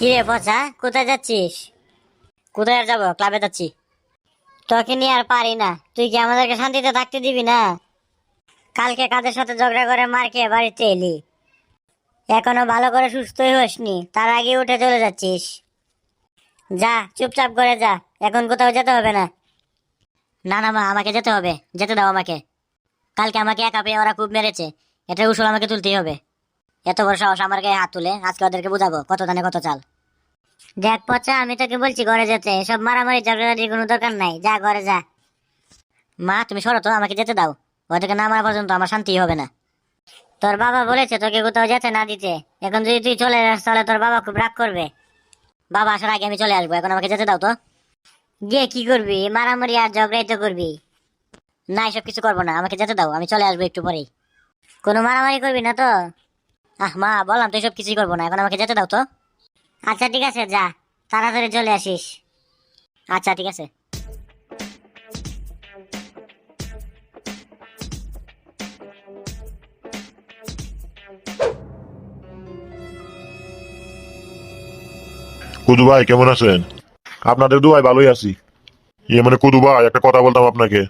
কি রে পচা, কোথায় যাচ্ছিস? কোথায় আর যাবো, ক্লাবে যাচ্ছি। তোকে নিয়ে আর পারি না, তুই কি আমাদেরকে শান্তিতে থাকতে দিবি না? কালকে কাদের সাথে ঝগড়া করে মার খেয়ে বাড়িতে এলি, এখনো ভালো করে সুস্থই হসনি, তার আগে উঠে চলে যাচ্ছিস। যা, চুপচাপ করে যা, এখন কোথাও যেতে হবে না। না না মা, আমাকে যেতে হবে, যেতে দাও আমাকে। কালকে আমাকে একা পেয়ে ওরা খুব মেরেছে, এটা উসুল আমাকে তুলতেই হবে। এত বড় সাহস আমার গায়ে হাত তুলে, আজকে ওদেরকে বুঝাবো কত দানে কত চাল। দেখ পচা, আমি তোকে বলছি ঘরে যেতে, এসব মারামারি ঝগড়াঝাটির কোনো দরকার নাই, যা ঘরে যা। মা তুমি সরো তো, আমাকে যেতে দাও। ওদেরকে না মারা পর্যন্ত আমার শান্তি হবে না। তোর বাবা বলেছে তোকে কোথাও যেতে না দিতে, এখন যদি তুই চলে যাস তাহলে তোর বাবা খুব রাগ করবে। বাবা আসার আগে আমি চলে আসবো, এখন আমাকে যেতে দাও তো। গিয়ে কি করবি, মারামারি আর ঝগড়াই তো করবি। না এসব কিছু করবো না, আমাকে যেতে দাও, আমি চলে আসবো একটু পরেই। কোনো মারামারি করবি না তো? মা বললাম তো এসব কিছুই করবো না, এখন আমাকে যেতে দাও তো। আচ্ছা ঠিক আছে, যা, তাড়াতাড়ি চলে আসিস। আচ্ছা ঠিক আছে। কুদু ভাই কেমন আছেন? আপনাদের দুয়ায় ভালোই আছি। কুদু ভাই, একটা কথা বলতাম আপনাকে।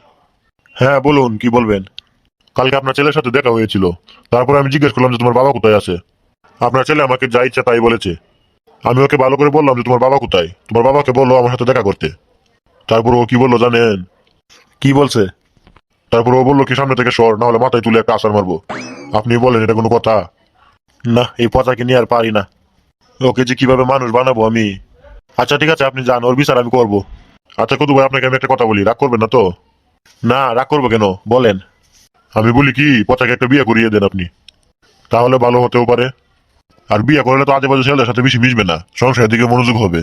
হ্যাঁ বলুন, কি বলবেন? কালকে আপনার ছেলের সাথে দেখা হয়েছিল, তারপরে আমি জিজ্ঞেস করলাম যে তোমার বাবা কোথায় আছে। আপনার ছেলে আমাকে যা ইচ্ছা তাই বলেছে। আমি ওকে ভালো করে বললাম যে তোমার বাবা কোথায়, তোমার বাবাকে বললো আমার সাথে দেখা করতে। তারপর ও কি বললো জানেন? কি বলছে? তারপর ও বললো কি, সামনে থেকে সর, না হলে মাথায় তুলে একটা আছাড় মারবো। আপনি বলেন এটা কোনো কথা? না, এই পচাকে নিয়ে আর পারি না। ওকে যে কিভাবে মানুষ বানাবো আমি। আচ্ছা ঠিক আছে, আপনি যান, ওর বিচার আমি করবো। আচ্ছা কুদু ভাই, আপনাকে আমি একটা কথা বলি, রাগ করবেন না তো? না, রাগ করবো কেন, বলেন। আমি বলি কি, পচাকে একটা বিয়ে করিয়ে দেন আপনি, তাহলে ভালো হতেও পারে। আর বিয়ে করলে তো আজেবাজে ছেলেদের সাথে বেশি মিশবে না, সংসারের দিকে মনোযোগ হবে।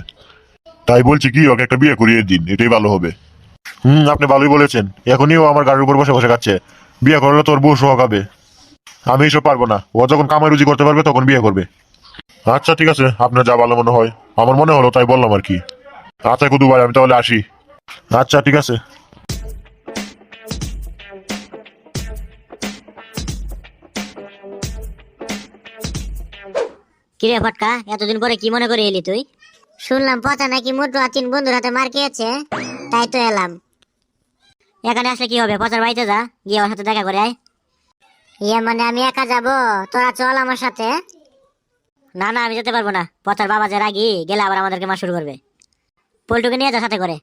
তাই বলছি কি, ওকে একটা বিয়ে করিয়ে দিন, এটাই ভালো হবে। আপনি ভালোই বলেছেন। এখনই ও আমার গাড়ির উপর বসে বসে খাচ্ছে, বিয়ে করলে তোর বউ সহ খাবে। আমি এসব পারবো না, ও যখন কামাই রুজি করতে পারবে তখন বিয়ে করবে। আচ্ছা ঠিক আছে, আপনার যা ভালো মনে হয়। আমার মনে হলো তাই বললাম আর কি। আচ্ছা কুদু ভাই, আমি তাহলে আসি। আচ্ছা ঠিক আছে। কিরে ফটকা, এতদিন পরে কি মনে করে এলি তুই? শুনলাম পচা নাকি মোটু আর তিন বন্ধুর হাতে মার খেয়েছে, তাই তো এলাম। এখানে আসলে কি হবে, পচার বাড়িতে যা, গিয়ে ওর সাথে দেখা করে আয়। মানে আমি একা যাব? তোরা চল আমার সাথে। না না, আমি যেতে পারবো না, পচার বাবা যে রাগি, গেলে আবার আমাদেরকে মার শুরু করবে। পল্টুকে নিয়ে যা সাথে করে।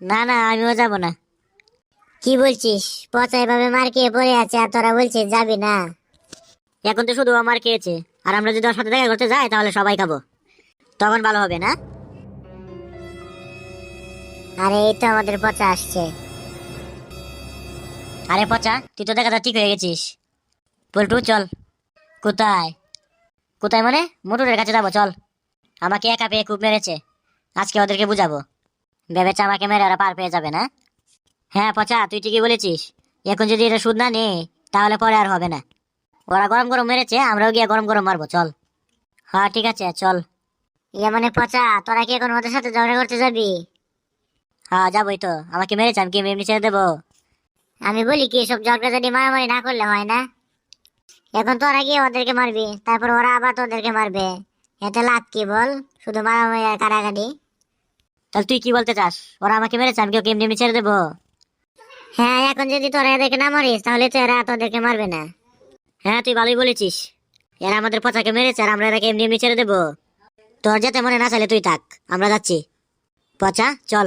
না না, আমিও যাব না। কি বলছিস? পচা এভাবে মার খেয়ে পড়ে আছে আর তোরা বলছিস যাবি না? এখন তো শুধু আমার খেয়েছে, আর আমরা যদি ওর সাথে দেখা করতে যাই তাহলে সবাই খাবো, তখন ভালো হবে না? আরে এই তো আমাদের পচা আসছে। আরে পচা, তুই তো দেখা যা ঠিক হয়ে গেছিস। পল্টু চল। কোথায়? কোথায় মানে? মোটরের কাছে যাবো, চল। আমাকে একা পেয়ে খুব মেরেছে, আজকে ওদেরকে বুঝাবো। ভেবেছে আমাকে মেরে ওরা পার পেয়ে যাবে না? হ্যাঁ পচা, তুই ঠিকই বলেছিস। এখন যদি এটা সুদ না নে, তাহলে পরে আর হবে না। ওরা গরম গরম মেরেছে, আমরাও গিয়ে গরম গরম মারবো, চল। হ্যাঁ ঠিক আছে, চল। মানে পচা, তোরা কি এখন ওদের সাথে ঝগড়া করতে যাবি? হ্যাঁ যাবোই তো, আমাকে মেরেছে, আমি কি এমনি ছেড়ে দেবো? আমি বলি কি, সব ঝগড়াঝাটি মারামারি না করলে হয় না? এখন তোরা গিয়ে ওদেরকে মারবি, তারপর ওরা আবার তোদেরকে মারবে, এতে লাভ কি বল? শুধু মারামারি আর কাটাকাটি। তাহলে তুই কি বলতে চাস, ওরা আমাকে মেরেছে, আমি কি ওকে এমনি এমনি ছেড়ে দেবো? হ্যাঁ, এখন যদি তোরা এদেরকে না মারিস তাহলে তো এরা তোদেরকে মারবে না। হ্যাঁ তুই ভালোই বলেছিস, এরা আমাদের পচাকে মেরেছে আর আমরা এরাকে এমনি এমনি ছেড়ে দেবো। তোর যেতে মনে না চাইলে তুই থাক, আমরা যাচ্ছি। পচা চল।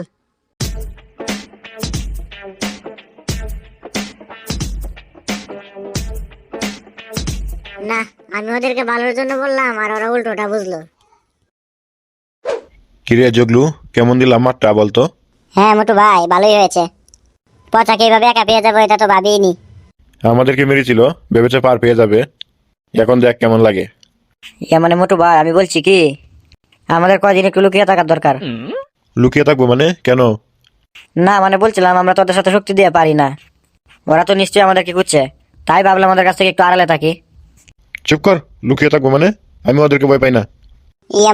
না, আমি ওদেরকে ভালোর জন্য বললাম আর ওরা উল্টোটা বুঝলো। কিরে জগলু, কেমন দিলাম মাঠটা বলতো? হ্যাঁ মোটু ভাই, ভালোই হয়েছে। পচাকে এইভাবে একা পেয়ে যাবো এটা তো ভাবিনি। আমাদেরকে মেরেছিল, ভেবেছে পার পেয়ে যাবে, এখন দেখ কেমন লাগে। মানে মোটু ভাই, আমি বলছি কি, আমাদের কয়দিন একটু লুকিয়ে থাকার দরকার। লুকিয়ে থাকবো মানে কেন? না মানে বলছিলাম, আমরা তোদের সাথে শক্তি দিয়ে পারি না, ওরা তো নিশ্চয়ই আমাদেরকে খুঁজছে, তাই ভাবলাম আমাদের কাছ থেকে একটু আড়ালে থাকি। চুপ কর, লুকিয়ে থাকবো মানে? আমি ওদেরকে ভয় পাই না।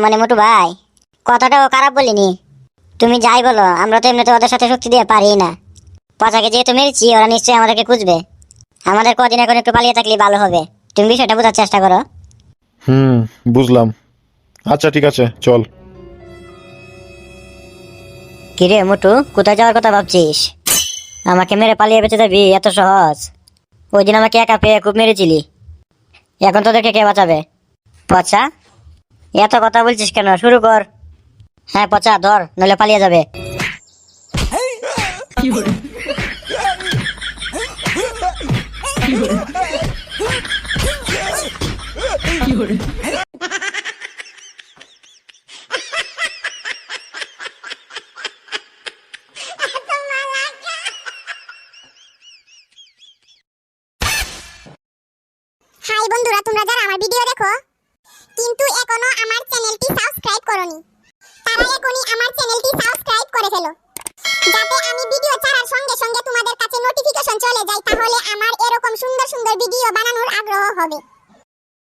মানে মোটু ভাই, কথাটাও খারাপ বলিনি। তুমি যাই বলো, আমরা তো এমনিতে ওদের সাথে শক্তি দিয়ে পারি না। পচাকে যেহেতু মেরেছি, ওরা নিশ্চয়ই আমাদেরকে খুঁজবে। আমাদের কদিন এখন একটু পালিয়ে থাকলে ভালো হবে, তুমি বিষয়টা বোঝার চেষ্টা করো। বুঝলাম, আচ্ছা ঠিক আছে চল। কিরে মোটু, কোথায় যাওয়ার কথা ভাবছিস? আমাকে মেরে পালিয়ে বেঁচে যাবি এত সহজ? ওই দিন আমাকে একা পেয়ে খুব মেরেছিলি, এখন তোদেরকে কে বাঁচাবে? পচা, এত কথা বলছিস কেন? শুরু কর। হ্যাঁ পচা, ধর, নইলে পালিয়ে যাবে। হাই বন্ধুরা, তোমরা যারা আমার ভিডিও দেখো কিন্তু এখনো আমার চ্যানেলটি সাবস্ক্রাইব করোনি, তারা এখনই আমার চ্যানেলটি সাবস্ক্রাইব করে ফেলো, যাতে আমি ভিডিও ছাড়ার সঙ্গে সঙ্গে তোমাদের কাছে নোটিফিকেশন চলে যায়, তাহলে আমার এরকম সুন্দর সুন্দর ভিডিও বানানোর আগ্রহ হবে।